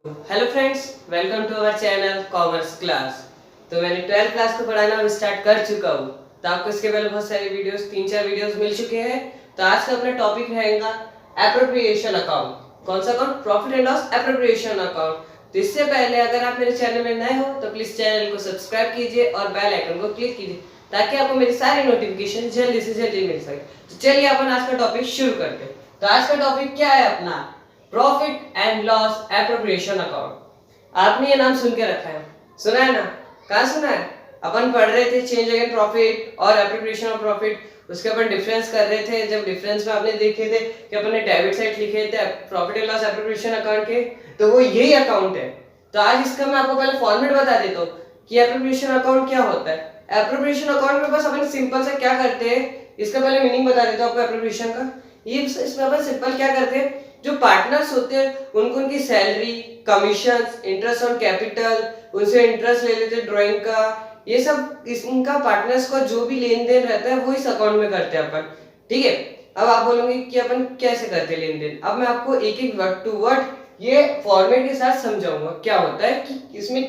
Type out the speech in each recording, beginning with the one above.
Hello friends, welcome to our channel commerce class. तो मैंने 12th class को पढ़ाना स्टार्ट कर चुका हूँ। तो आपको इसके पहले बहुत सारे वीडियोस, 3-4 वीडियोस मिल चुके हैं। तो आज का अपना टॉपिक रहेगा एप्रोप्रिएशन अकाउंट। कौन सा account? Profit and loss appropriation account. तो इससे पहले अगर आप मेरे चैनल में नए हो तो प्लीज चैनल को सब्सक्राइब कीजिए और बेल आइकन को क्लिक कीजिए ताकि आपको मेरी सारी नोटिफिकेशन जल्दी से जल्दी मिल सके। तो चलिए अपन आज का टॉपिक शुरू करते हैं। तो आज का टॉपिक क्या है अपना? Profit and loss appropriation account. आपने ये नाम सुन के रखा है, सुना है ना? कहाँ सुना है? अपन पढ़ रहे थे चेंज अगेन प्रॉफिट और एप्रोप्रिएशन ऑफ प्रॉफिट। उसके अपन डिफरेंस कर रहे थे। जब डिफरेंस में आपने देखे थे कि अपन ने डेबिट साइड लिखे थे profit and loss appropriation account के, तो वो यही अकाउंट है। तो आज इसका मैं आपको पहले फॉर्मेट बता देता हूँ कि एप्रोप्रिएशन अकाउंट क्या होता है। एप्रोप्रिएशन अकाउंट में बस अपन सिंपल से क्या करते हैं, इसका पहले मीनिंग बता देता हूँ आपको एप्रोप्रिएशन का। ये इसमें अपन सिंपल क्या करते हैं, जो पार्टनर्स होते हैं उनको उनकी salary, commission, interest on capital, उनसे इंटरेस्ट ले लेते हैं ड्राइंग का, ये सब इनका पार्टनर्स का जो भी लेन देन रहता है वो इस अकाउंट में करते हैं अपन। ठीक है, अब आप बोलोगे कि अपन कैसे करते हैं लेन देन। अब मैं आपको एक एक वर्ड टू वर्ड ये फॉर्मेट के साथ समझाऊंगा क्या होता है कि इसमें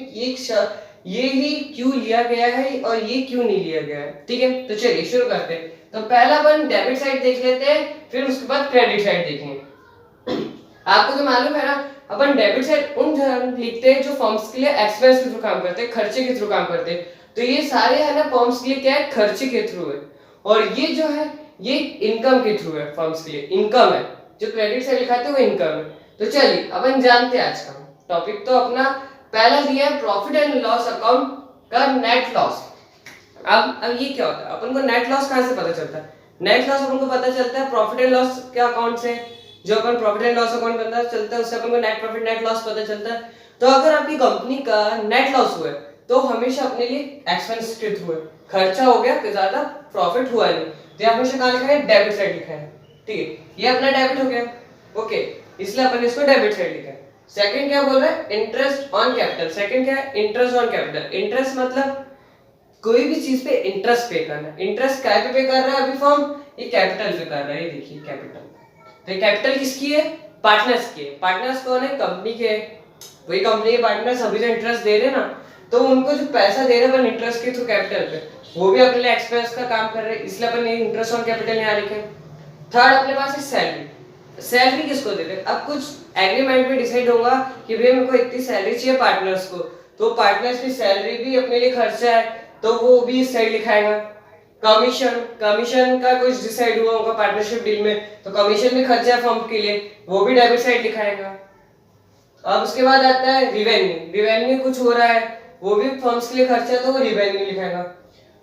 ये ही क्यों लिया गया है और ये क्यों नहीं लिया गया है। ठीक है, तो चलिए शुरू करते हैं। तो पहला अपन डेबिट साइड देख लेते हैं, फिर उसके बाद क्रेडिट साइड देखेंगे। आपको तो मालूम है ना, अपन डेबिट साइड उन लिखते हैं जो फर्म्स के लिए एक्सपेंस के थ्रू काम करते हैं, खर्चे के थ्रू काम करते हैं। तो ये सारे है ना फर्म्स के लिए क्या है, खर्चे के थ्रू है। और ये जो है ये इनकम के थ्रू है, फर्म्स के लिए इनकम है। जो क्रेडिट साइड लिखाते हैं वो इनकम है। तो चलिए अपन जानते हैं आज का टॉपिक। तो अपना पहला दिया है प्रॉफिट एंड लॉस अकाउंट का नेट लॉस। अब ये क्या होता है, अपन को नेट लॉस कहां से पता चलता है? नेट लॉस अपन को पता चलता है प्रॉफिट एंड लॉस के अकाउंट से। जो अपन प्रॉफिट एंड लॉस अकाउंट पता चलता है उससे अपन को नेट प्रॉफिट नेट लॉस पता चलता है। तो अगर आपकी कंपनी का नेट लॉस हुआ है तो हमेशा अपने लिए एक्सपेंस के थ्रू है, खर्चा हो गया, ज्यादा प्रॉफिट हुआ नहीं, तो हमेशा कहां लिखा है? डेबिट साइड लिखा है। ठीक है, ये अपना डेबिट हो गया। ओके, इसलिए अपन इसको डेबिट साइड लिखा है। सेकंड क्या बोल रहा है? Interest on capital. सेकंड क्या है? Interest on capital. इंटरेस्ट मतलब कोई भी चीज पे इंटरेस्ट पे करना। इंटरेस्ट क्या पे कर रहा है अभी फॉर्म? ये कैपिटल पे कर रहा है। ये देखिए कैपिटल। तो कैपिटल किसकी है? पार्टनर्स की है। पार्टनर्स कौन है? कंपनी के। वही कंपनी के पार्टनर्स अभी जो इंटरेस्ट दे रहे हैं ना, तो उनको जो पैसा दे रहे हैं अपन इंटरेस्ट के थ्रू कैपिटल पे, वो भी अपने लिए एक्सपेंस का काम कर रहे हैं, इसलिए अपन ये इंटरेस्ट ऑन कैपिटल यहाँ लिखे। थर्ड अपने पास है सैलरी। सैलरी किसको देते हैं? अब कुछ एग्रीमेंट में डिसाइड होगा कि भैया मेरे को इतनी सैलरी चाहिए पार्टनर्स को, तो पार्टनर्स की सैलरी भी अपने लिए खर्चा है, तो वो भी इस साइड लिखाएगा। कमीशन, कमीशन का कुछ डिसाइड हुआ होगा पार्टनरशिप डील में, तो कमीशन भी खर्चा है फर्म के लिए, वो भी डेबिट साइड लिखाएगा। अब उसके बाद आता है रिवेन्यू। रिवेन्यू कुछ हो रहा है, वो भी फर्म्स के लिए खर्चा है, तो वो रिवेन्यू लिखाएगा।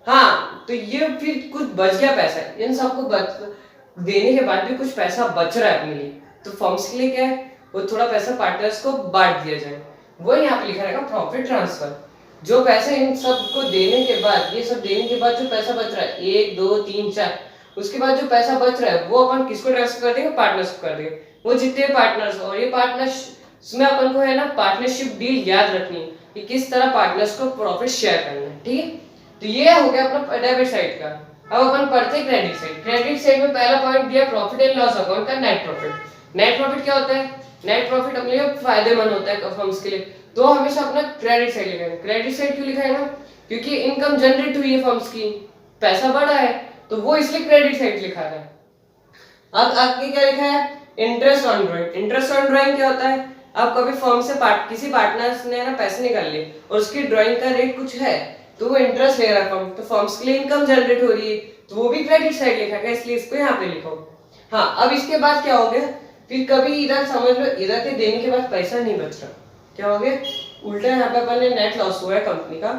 हाँ, तो ये फिर कुछ बच गया पैसा, इन सबको देने के बाद भी कुछ पैसा बच रहा है अपने लिए, तो फर्म्स के लिए क्या है, वो थोड़ा पैसा पार्टनर्स को बांट दिया जाए। वो यहाँ पे लिखा रहेगा प्रॉफिट ट्रांसफर। जो पैसा इन सबको देने के बाद, ये सब देने के बाद जो पैसा बच रहा है 1 2 3 4, उसके बाद जो पैसा बच रहा है वो अपन किसको ट्रांसफर कर देंगे? पार्टनर्स को कर देंगे। वो जितने पार्टनर्स, और ये पार्टनर्स इसमें अपन को है ना पार्टनरशिप डील याद रखनी है कि किस तरह पार्टनर्स को प्रॉफिट शेयर करना है। ठीक है, तो ये हो गया अपना डेबिट साइड का। अब अपन पढ़ते हैं क्रेडिट साइड। क्रेडिट साइड में पहला पॉइंट दिया प्रॉफिट एंड लॉस अकाउंट का नेट प्रॉफिट। नेट प्रॉफिट क्या होता है? नेट प्रॉफिट अपने लिए फायदेमंद होता है फर्म्स के लिए, तो हमेशा अपना क्रेडिट साइड लिखा है। क्रेडिट साइड क्यों लिखा है ना? क्योंकि इनकम जनरेट हुई है फर्म्स की, पैसा बढ़ा है, तो वो इसलिए क्रेडिट साइड लिखा है। अब आगे क्या लिखा है? Interest on drawing. Interest on drawing क्या होता है? अब कभी फर्म से किसी पार्टनर्स ने ना पैसे निकाल लिए और उसकी ड्राइंग का रेट कुछ है, तो वो इंटरेस्ट ले रहा है फर्म, तो फर्म्स के लिए इनकम जनरेट हो रही है, तो वो भी क्रेडिट साइड लिखा है, इसलिए इसको यहाँ पे लिखो। हाँ, अब इसके बाद क्या हो गया? फिर कभी इधर समझ लो, इधर के देने के बाद पैसा नहीं बच रहा, क्या हो गया? उल्टा यहाँ पे अपन ने नेट लॉस हुआ है कंपनी का।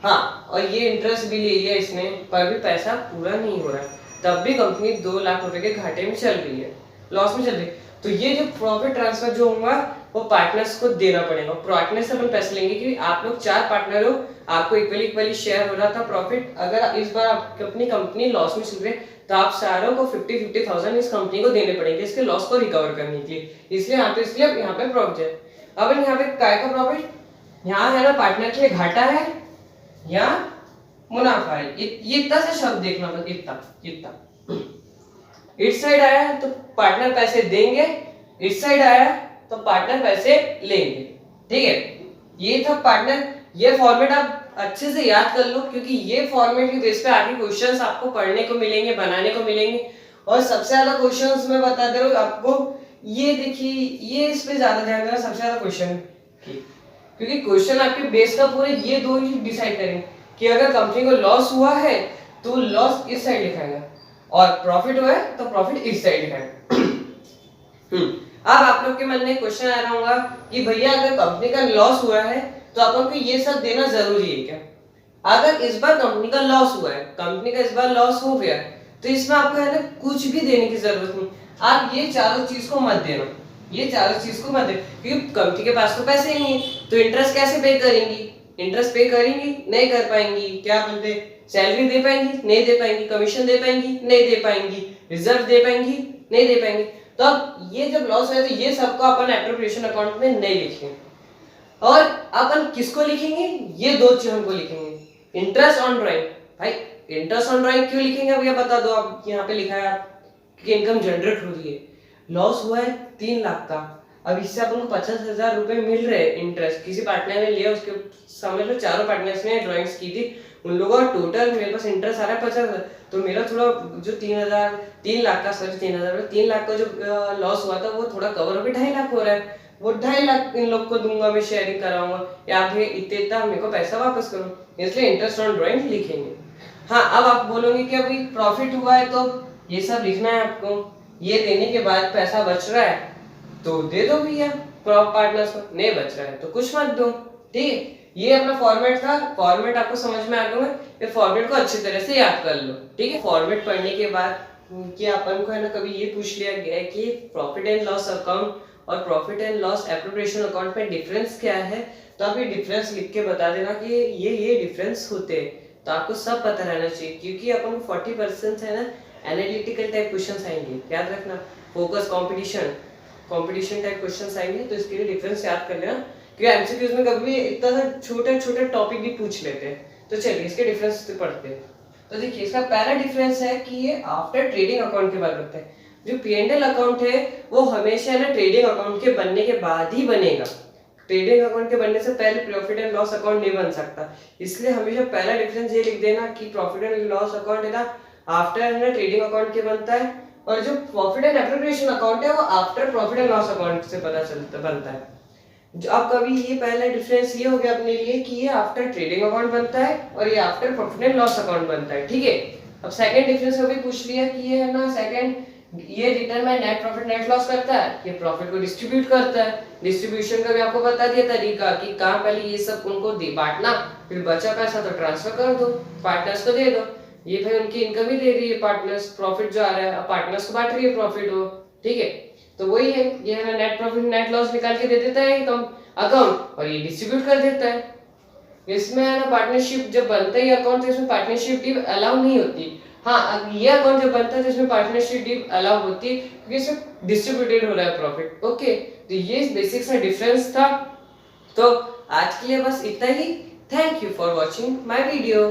हाँ, और ये इंटरेस्ट भी ले लिया इसने, पर भी पैसा पूरा नहीं हो रहा है, तब भी कंपनी 2 लाख रुपए के घाटे में चल रही है, लॉस में चल रही है। तो ये जो प्रॉफिट ट्रांसफर जो होगा वो पार्टनर्स को देना पड़ेगा। पार्टनर से अपन पैसे लेंगे कि आप लोग 4 पार्टनर हो, आपको इक्वली इक्वली शेयर हो रहा था प्रॉफिट। अगर इस बार आपकी अपनी कंपनी लॉस में चल रही है तो आप सारों को 50,000 इस कंपनी को देने पड़ेंगे इसके लॉस को रिकवर करने के लिए, इसलिए यहाँ पे प्रॉफिट है। अब यहाँ पे काय का प्रॉफिट? यहाँ है ना पार्टनर के लिए घाटा है या मुनाफा है, ये इतना सा शब्द देखना, बस इतना इतना। इस साइड आया तो पार्टनर पैसे देंगे, इस साइड आया तो पार्टनर पैसे लेंगे। ठीक है, ये था पार्टनर। ये फॉर्मेट आप अच्छे से याद कर लो, क्योंकि ये फॉर्मेट के बेस पे आगे क्वेश्चंस आपको पढ़ने को मिलेंगे, बनाने को मिलेंगे। और सबसे ज्यादा क्वेश्चंस मैं बता दे रहा हूँ आपको, ये देखिए, ये इस पे ज्यादा ध्यान देना, सबसे ज्यादा क्वेश्चन की, क्योंकि क्वेश्चन आपके बेस का पूरे ये दो ही डिसाइड करेंगे कि अगर कंपनी को लॉस हुआ है तो लॉस इस साइड लिखाएगा, और प्रॉफिट हुआ है तो प्रॉफिट इस साइड लिखाएगा। अब आप लोग के मन में क्वेश्चन आ रहा होगा कि भैया अगर कंपनी का लॉस हुआ है तो अपन को ये सब देना जरूरी है क्या? अगर इस बार कंपनी का लॉस हुआ है, कंपनी का इस बार लॉस हो गया, तो इसमें आपको है ना कुछ भी देने की जरूरत नहीं। आप ये चारों चीज को मत देना, ये चारों चीज को मत देना, क्योंकि कंपनी के पास तो पैसे ही नहीं है, तो इंटरेस्ट कैसे पे करेंगी? इंटरेस्ट पे करेंगी नहीं कर पाएंगी, क्या बोलते, सैलरी दे पाएंगी नहीं दे पाएंगी, कमीशन दे पाएंगी नहीं दे पाएंगी, रिजर्व दे पाएंगी नहीं दे पाएंगी। तो अब ये जब लॉस हुआ तो ये सबको अपन एप्रोप्रिएशन अकाउंट में नहीं लिखेंगे, और अपन किसको लिखेंगे? ये दो चीजों को लिखेंगे, इंटरेस्ट ऑन ड्राइंग। भाई इंटरेस्ट ऑन ड्राइंग क्यों लिखेंगे अब ये बता दो। आप यहाँ पे लिखा है कि इनकम जनरेट हो रही है, लॉस हुआ है 3 लाख का, अब इससे अपन को 50,000 रुपए मिल रहे हैं इंटरेस्ट, किसी पार्टनर ने लिया, उसके समझ लो चारों पार्टनर्स ने ड्राइंग्स की थी, उन लोगों का टोटल मेरे पास इंटरेस्ट आ रहा है 50,000, तो मेरा थोड़ा जो 3 लाख का, सॉरी 3 लाख का जो लॉस हुआ था वो थोड़ा कवर होकर 2.5 लाख हो रहा है, वो 2.5 लाख इन लोग को दूंगा, मैं शेयरिंग कराऊंगा, या फिर इतना मेरे को पैसा वापस करो, इसलिए इंटरेस्ट ऑन ड्राइंग लिखेंगे। हाँ, अब आप बोलोगे कि अभी प्रॉफिट हुआ है तो ये सब लिखना है आपको, ये देने के बाद पैसा बच रहा है तो दे दो भैया पार्टनर्स को, नहीं बच रहा है तो कुछ मत दो। ठीक है, ये अपना फॉर्मेट था, फॉर्मेट आपको समझ में आ गया, ये फॉर्मेट को अच्छी तरह से याद कर लो। ठीक है, फॉर्मेट पढ़ने के बाद कि अपन को है ना कभी ये पूछ लिया गया है कि प्रॉफिट एंड लॉस अकाउंट और profit and loss appropriation account में डिफरेंस क्या है, तो आप ये डिफरेंस लिख के बता देना कि ये डिफरेंस होते हैं, तो आपको सब पता रहना चाहिए, क्योंकि अपन को 40% है ना एनालिटिकल टाइप क्वेश्चंस आएंगे, याद रखना, फोकस कंपटीशन टाइप क्वेश्चंस आएंगे, तो इसके लिए डिफरेंस याद कर लेना, क्योंकि एमसीक्यूज में कभी इतना सा छोटे छोटे टॉपिक भी पूछ लेते हैं। तो चलिए इसके डिफरेंस से पढ़ते हैं। तो देखिए इसका पहला डिफरेंस है कि ये आफ्टर ट्रेडिंग अकाउंट के बाद बनता है। जो P&L अकाउंट है वो हमेशा है ना ट्रेडिंग अकाउंट के बनने के बाद ही बनेगा, ट्रेडिंग अकाउंट के बनने से पहले प्रॉफिट एंड लॉस अकाउंट नहीं बन सकता, इसलिए हमेशा पहला डिफरेंस ये लिख देना कि प्रॉफिट एंड लॉस अकाउंट है ना आफ्टर है ना ट्रेडिंग अकाउंट के बनता है, और जो प्रॉफिट एंड एप्रोप्रिएशन अकाउंट है वो after profit and loss account से पता चलता बनता है। जो अब कभी ये पहला डिफरेंस ये हो गया अपने लिए कि ये आफ्टर ट्रेडिंग अकाउंट बनता है और ये after profit and loss account बनता है। ठीक है, अब सेकंड डिफरेंस कभी पूछ लिया कि ये है ना सेकंड, ये determine net profit net loss करता है, ये प्रॉफिट को डिस्ट्रीब्यूट करता है, डिस्ट्रीब्यूशन का भी आपको बता दिया तरीका कि कहाँ पहले ये सब उनको बांटना, फिर बचा पैसा तो ट्रांसफर कर दो, पार्टनर्स को दे दो, ये भाई उनकी इनकम ही दे रही है पार्टनर्स, प्रॉफिट जो आ रहा है अब पार्टनर्स को बांट रही है प्रॉफिट वो। ठीक है, तो वही है, ये है ना नेट प्रॉफिट नेट लॉस निकाल के दे देता है इनकम अकाउंट और ये डिस्ट्रीब्यूट कर देता है। इसमें है ना पार्टनरशिप जब बनता है अकाउंट तो इसमें पार्टनरशिप डील अलाउ नहीं होती। हाँ, अब ये अकाउंट जब बनता है तो इसमें पार्टनरशिप डील अलाउ होती है क्योंकि इसमें डिस्ट्रीब्यूटेड हो रहा है प्रॉफिट। ओके, तो ये बेसिक्स में डिफरेंस था। तो आज के लिए बस इतना ही। Thank you for watching my video.